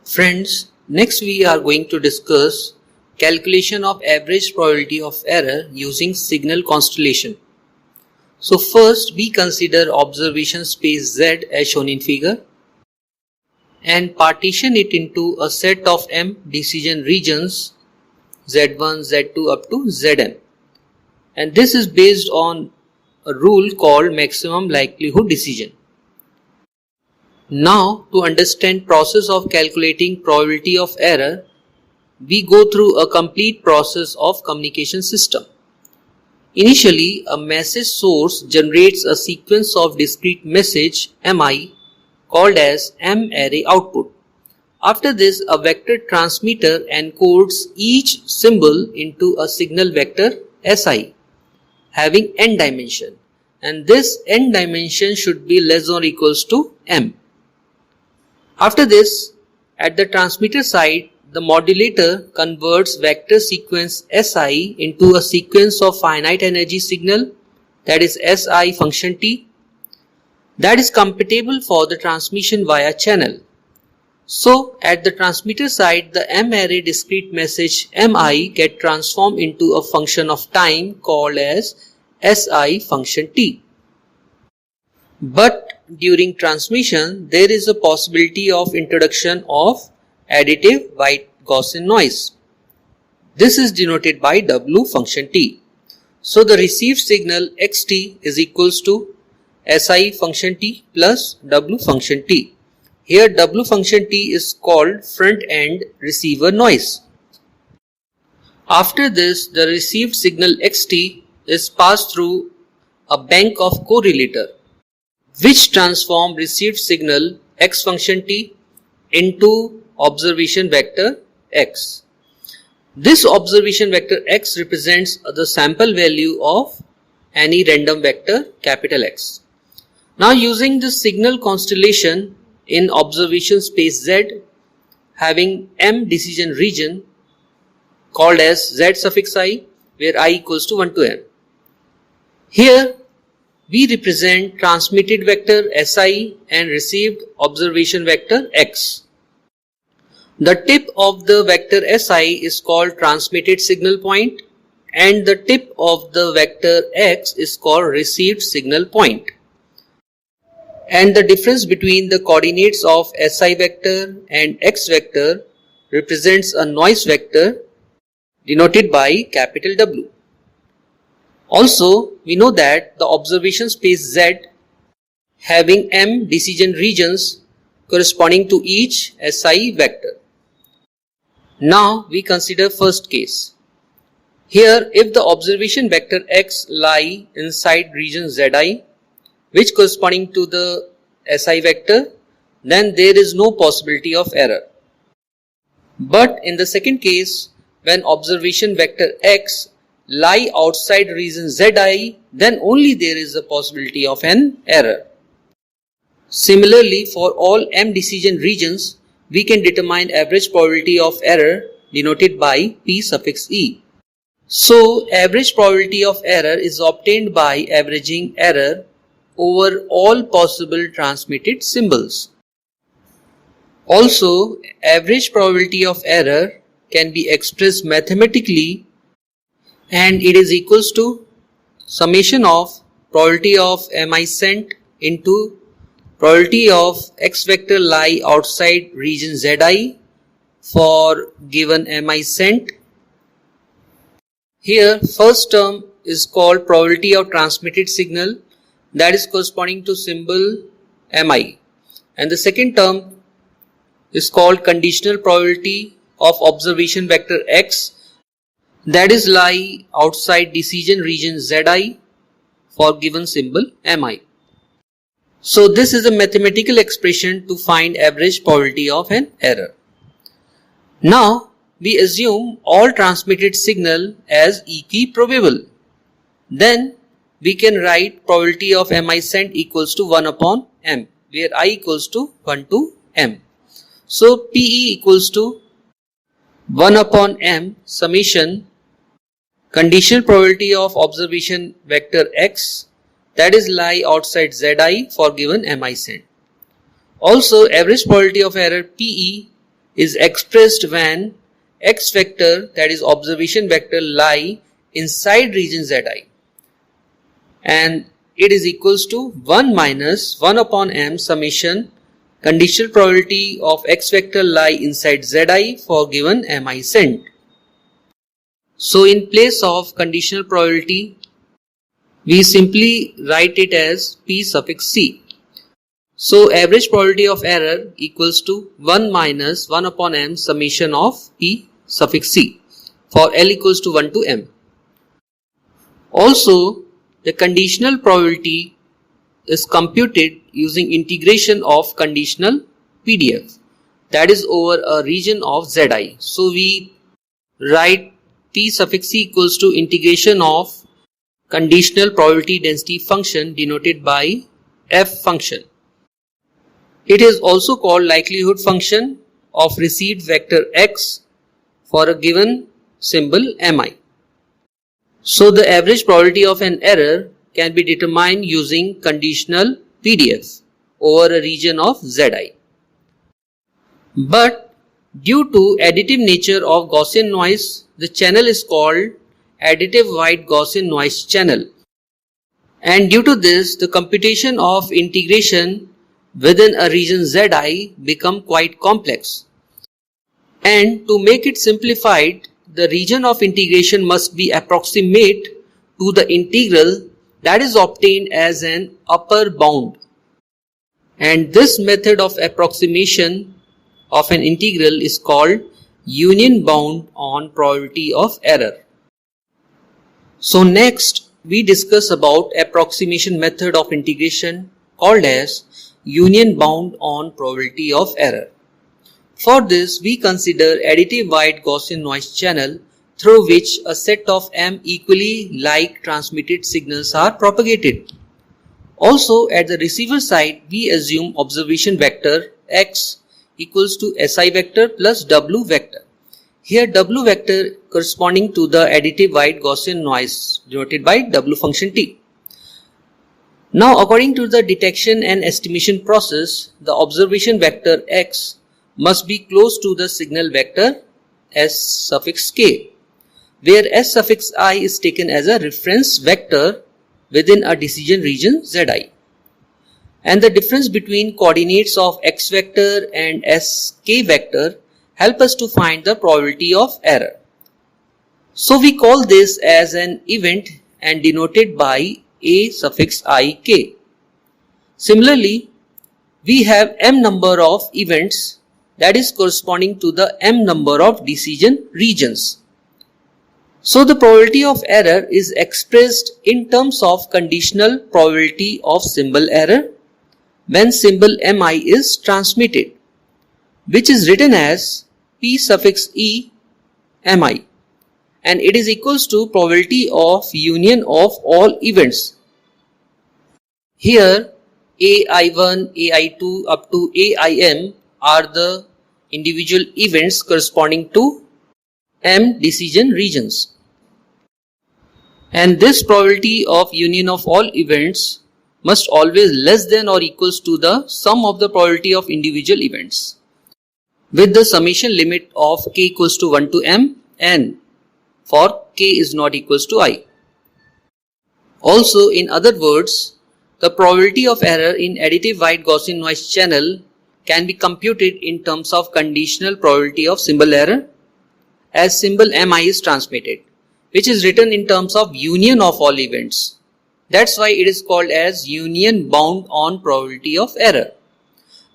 Friends, next we are going to discuss calculation of average probability of error using signal constellation. So first we consider observation space Z as shown in figure and partition it into a set of M decision regions Z1, Z2 up to Zn, and this is based on a rule called maximum likelihood decision. Now, to understand process of calculating probability of error, we go through a complete process of communication system. Initially, a message source generates a sequence of discrete message Mi called as M-array output. After this, a vector transmitter encodes each symbol into a signal vector Si having n dimension, and this n dimension should be less or equals to m. After this, at the transmitter side, the modulator converts vector sequence Si into a sequence of finite energy signal, that is Si function t, that is compatible for the transmission via channel. So, at the transmitter side, the M-array discrete message Mi get transformed into a function of time called as Si function t. But during transmission, there is a possibility of introduction of additive white Gaussian noise. This is denoted by W function t. So the received signal xt is equals to Si function t plus W function t. Here W function t is called front end receiver noise. After this, the received signal xt is passed through a bank of correlator, which transform received signal x function t into observation vector x. This observation vector x represents the sample value of any random vector capital X. Now, using the signal constellation in observation space Z having M decision region called as Z suffix I, where I equals to 1 to m. Here we represent transmitted vector Si and received observation vector x. The tip of the vector Si is called transmitted signal point and the tip of the vector x is called received signal point. And the difference between the coordinates of Si vector and x vector represents a noise vector denoted by capital W. Also, we know that the observation space Z having M decision regions corresponding to each Si vector. Now, we consider first case. Here, if the observation vector x lie inside region Zi, which corresponding to the Si vector, then there is no possibility of error. But in the second case, when observation vector x lie outside region Zi, then only there is a possibility of an error. Similarly, for all M decision regions, we can determine average probability of error denoted by P suffix E. So, average probability of error is obtained by averaging error over all possible transmitted symbols. Also, average probability of error can be expressed mathematically, and it is equals to summation of probability of Mi sent into probability of x vector lie outside region Zi for given Mi sent. Here, first term is called probability of transmitted signal, that is corresponding to symbol Mi, and the second term is called conditional probability of observation vector x, that is lie outside decision region Zi for given symbol Mi. So this is a mathematical expression to find average probability of an error. Now we assume all transmitted signal as equiprobable. Then we can write probability of Mi sent equals to 1 upon m, where I equals to 1 to m. So Pe equals to 1 upon m summation conditional probability of observation vector x, that is lie outside Zi for given Mi sent. Also, average probability of error Pe is expressed when x vector, that is observation vector, lie inside region Zi, and it is equals to 1 minus 1 upon m summation conditional probability of x vector lie inside Zi for given mi cent. So in place of conditional probability, we simply write it as p suffix c. So average probability of error equals to 1 minus 1 upon m summation of p suffix c for L equals to 1 to m. Also, the conditional probability is computed using integration of conditional PDF, that is over a region of Zi. So we write p suffix c equals to integration of conditional probability density function denoted by f function. It is also called likelihood function of received vector x for a given symbol mi. So the average probability of an error can be determined using conditional PDF over a region of Zi. But due to additive nature of Gaussian noise, the channel is called additive wide Gaussian noise channel. And due to this, the computation of integration within a region Zi become quite complex. And to make it simplified, the region of integration must be approximate to the integral that is obtained as an upper bound. And this method of approximation of an integral is called union bound on probability of error. So next we discuss about approximation method of integration called as union bound on probability of error. For this, we consider additive wide Gaussian noise channel through which a set of m equally like transmitted signals are propagated. Also, at the receiver side, we assume observation vector x equals to si vector plus w vector. Here w vector corresponding to the additive wide Gaussian noise denoted by w function t. Now, according to the detection and estimation process, the observation vector x must be close to the signal vector s suffix k, where s suffix I is taken as a reference vector within a decision region Zi. And the difference between coordinates of x vector and sk vector help us to find the probability of error. So we call this as an event and denoted by a suffix ik. Similarly, we have m number of events that is corresponding to the m number of decision regions. So the probability of error is expressed in terms of conditional probability of symbol error when symbol mi is transmitted, which is written as p suffix e mi, and it is equals to probability of union of all events. Here ai1, ai2 up to aim are the individual events corresponding to m decision regions. And this probability of union of all events must always less than or equals to the sum of the probability of individual events, with the summation limit of k equals to 1 to m n for k is not equals to I. Also, in other words, the probability of error in additive wide Gaussian noise channel can be computed in terms of conditional probability of symbol error as symbol mi is transmitted, which is written in terms of union of all events. That's why it is called as union bound on probability of error.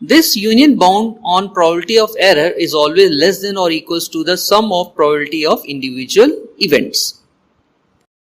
This union bound on probability of error is always less than or equals to the sum of probability of individual events.